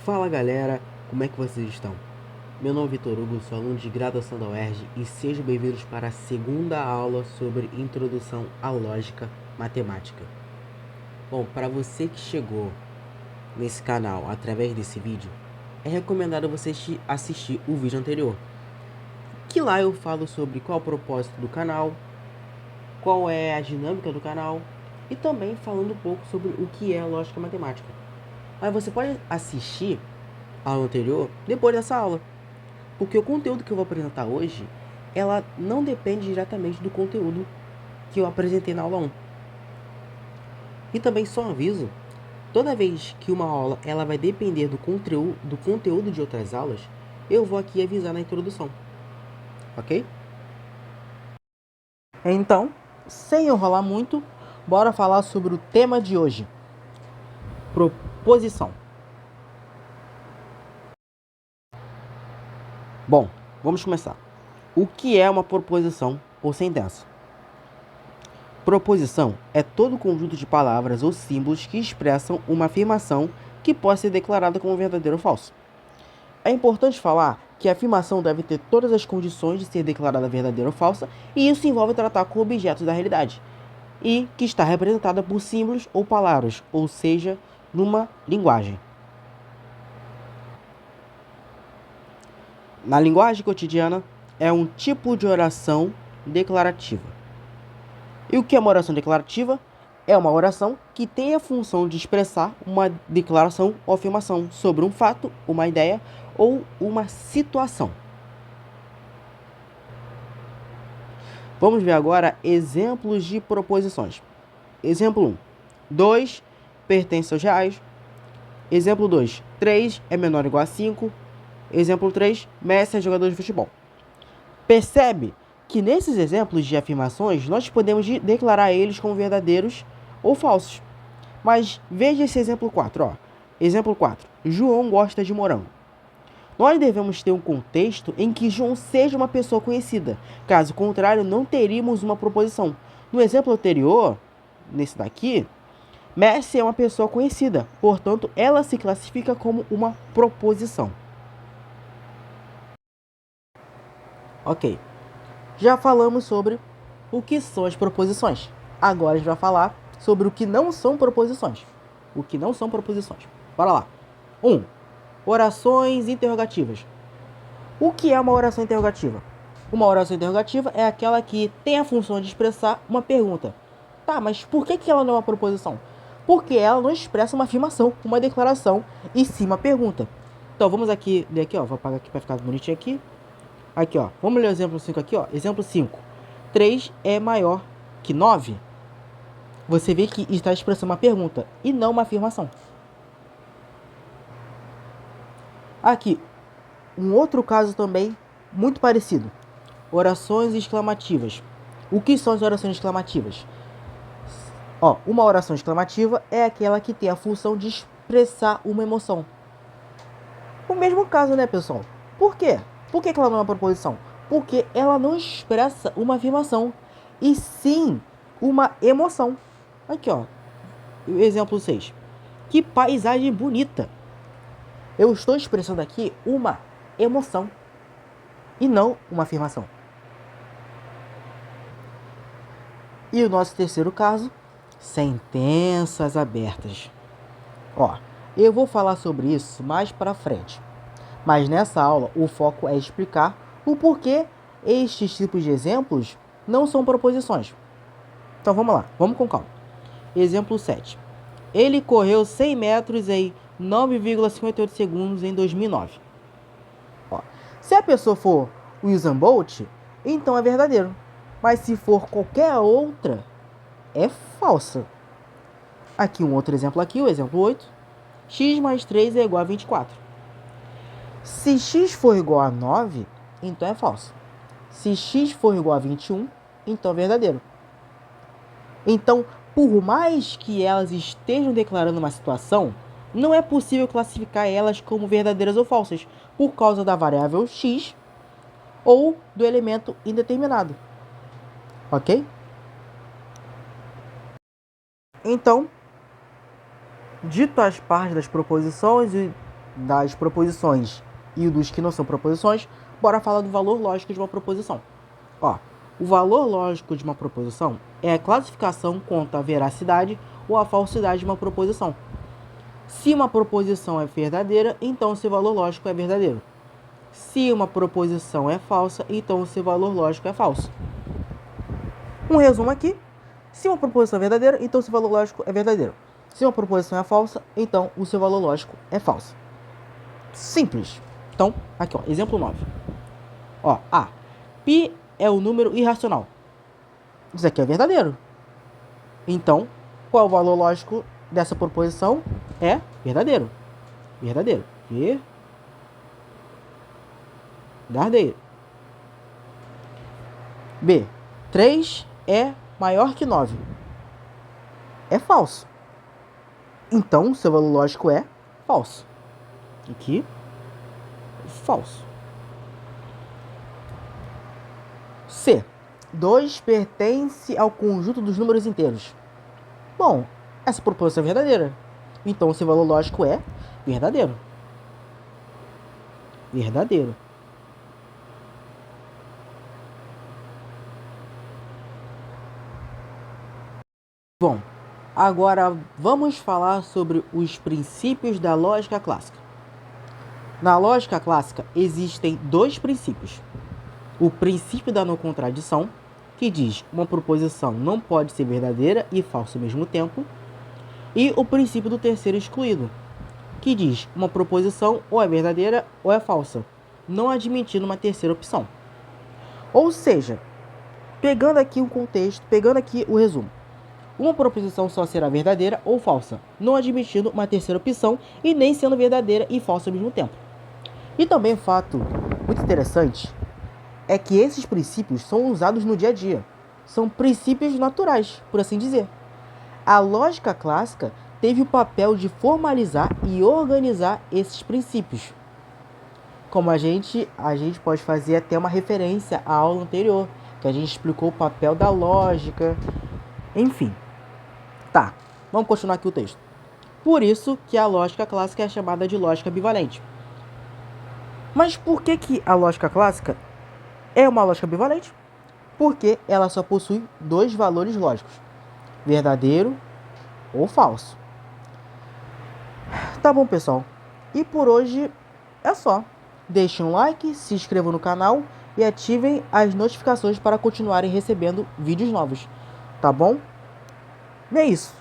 Fala galera, como é que vocês estão? Meu nome é Vitor Hugo, sou aluno de graduação da UERJ e sejam bem-vindos para a segunda aula sobre Introdução à Lógica Matemática. Bom, para você que chegou nesse canal através desse vídeo, é recomendado você assistir o vídeo anterior, que lá eu falo sobre qual é o propósito do canal, qual é a dinâmica do canal e também falando um pouco sobre o que é a lógica matemática. Mas você pode assistir a aula anterior depois dessa aula, porque o conteúdo que eu vou apresentar hoje, ela não depende diretamente do conteúdo que eu apresentei na aula 1. E também só aviso, toda vez que uma aula ela vai depender do conteúdo de outras aulas, eu vou aqui avisar na introdução, ok? Então, sem enrolar muito, bora falar sobre o tema de hoje: proposição. Bom, vamos começar. O que é uma proposição ou sentença? Proposição é todo conjunto de palavras ou símbolos que expressam uma afirmação que pode ser declarada como verdadeira ou falsa. É importante falar que a afirmação deve ter todas as condições de ser declarada verdadeira ou falsa, e isso envolve tratar com objetos da realidade, e que está representada por símbolos ou palavras, ou seja, numa linguagem. Na linguagem cotidiana, é um tipo de oração declarativa. E o que é uma oração declarativa? É uma oração que tem a função de expressar uma declaração ou afirmação sobre um fato, uma ideia ou uma situação. Vamos ver agora exemplos de proposições. Exemplo 1. 2 pertence aos reais. Exemplo 2. 3 é menor ou igual a 5. Exemplo 3. Messi é jogador de futebol. Percebe que nesses exemplos de afirmações, nós podemos declarar eles como verdadeiros ou falsos. Mas veja esse exemplo 4. Ó. Exemplo 4. João gosta de morango. Nós devemos ter um contexto em que João seja uma pessoa conhecida. Caso contrário, não teríamos uma proposição. No exemplo anterior, nesse daqui, Messi é uma pessoa conhecida. Portanto, ela se classifica como uma proposição. Ok. Já falamos sobre o que são as proposições. Agora a gente vai falar sobre o que não são proposições. O que não são proposições. Bora lá. 1. Orações interrogativas. O que é uma oração interrogativa? Uma oração interrogativa é aquela que tem a função de expressar uma pergunta. Tá, mas por que ela não é uma proposição? Porque ela não expressa uma afirmação, uma declaração, e sim uma pergunta. Então vamos aqui, ler aqui, ó. Vou apagar aqui para ficar bonitinho aqui. Aqui, ó. Vamos ler o exemplo 5 aqui, ó. Exemplo 5. 3 é maior que 9. Você vê que está expressando uma pergunta e não uma afirmação. Aqui, um outro caso também muito parecido. Orações exclamativas. O que são as orações exclamativas? Ó, uma oração exclamativa é aquela que tem a função de expressar uma emoção. O mesmo caso, né, pessoal? Por quê? Por que ela não é uma proposição? Porque ela não expressa uma afirmação, e sim uma emoção. Aqui, ó. Exemplo 6. Que paisagem bonita. Eu estou expressando aqui uma emoção e não uma afirmação. E o nosso terceiro caso, sentenças abertas. Ó, eu vou falar sobre isso mais para frente. Mas nessa aula o foco é explicar o porquê estes tipos de exemplos não são proposições. Então vamos lá, vamos com calma. Exemplo 7. Ele correu 100 metros em 9,58 segundos em 2009. Ó, se a pessoa for Usain Bolt, então é verdadeiro. Mas se for qualquer outra, é falsa. Aqui um outro exemplo aqui, o exemplo 8. X mais 3 é igual a 24. Se x for igual a 9, então é falso. Se x for igual a 21, então é verdadeiro. Então, por mais que elas estejam declarando uma situação, não é possível classificar elas como verdadeiras ou falsas, por causa da variável x ou do elemento indeterminado. Ok? Então, dito as partes das proposições e das proposições e dos que não são proposições, bora falar do valor lógico de uma proposição. Ó, o valor lógico de uma proposição é a classificação quanto à veracidade ou à falsidade de uma proposição. Se uma proposição é verdadeira, então seu valor lógico é verdadeiro. Se uma proposição é falsa, então seu valor lógico é falso. Um resumo aqui. Se uma proposição é verdadeira, então seu valor lógico é verdadeiro. Se uma proposição é falsa, então o seu valor lógico é falso. Simples. Então, aqui ó, exemplo 9. Ó, A. Π é o número irracional. Isso aqui é verdadeiro. Então, qual é o valor lógico dessa proposição? É verdadeiro. Verdadeiro. Verdadeiro. B. 3 é maior que 9. É falso. Então, seu valor lógico é falso. Aqui, falso. C. 2 pertence ao conjunto dos números inteiros. Bom, essa proposição é verdadeira. Então, seu valor lógico é verdadeiro. Verdadeiro. Bom, agora vamos falar sobre os princípios da lógica clássica. Na lógica clássica existem dois princípios. O princípio da não contradição, que diz uma proposição não pode ser verdadeira e falsa ao mesmo tempo, e o princípio do terceiro excluído, que diz uma proposição ou é verdadeira ou é falsa, não admitindo uma terceira opção. Ou seja, pegando aqui o contexto, pegando aqui o resumo, uma proposição só será verdadeira ou falsa, não admitindo uma terceira opção e nem sendo verdadeira e falsa ao mesmo tempo. E também um fato muito interessante é que esses princípios são usados no dia a dia. São princípios naturais, por assim dizer. A lógica clássica teve o papel de formalizar e organizar esses princípios. Como a gente pode fazer até uma referência à aula anterior, que a gente explicou o papel da lógica, enfim. Tá, vamos continuar aqui o texto. Por isso que a lógica clássica é chamada de lógica bivalente. Mas por que a lógica clássica é uma lógica bivalente? Porque ela só possui dois valores lógicos, verdadeiro ou falso. Tá bom, pessoal. E por hoje é só. Deixem um like, se inscrevam no canal e ativem as notificações para continuarem recebendo vídeos novos. Tá bom? É isso.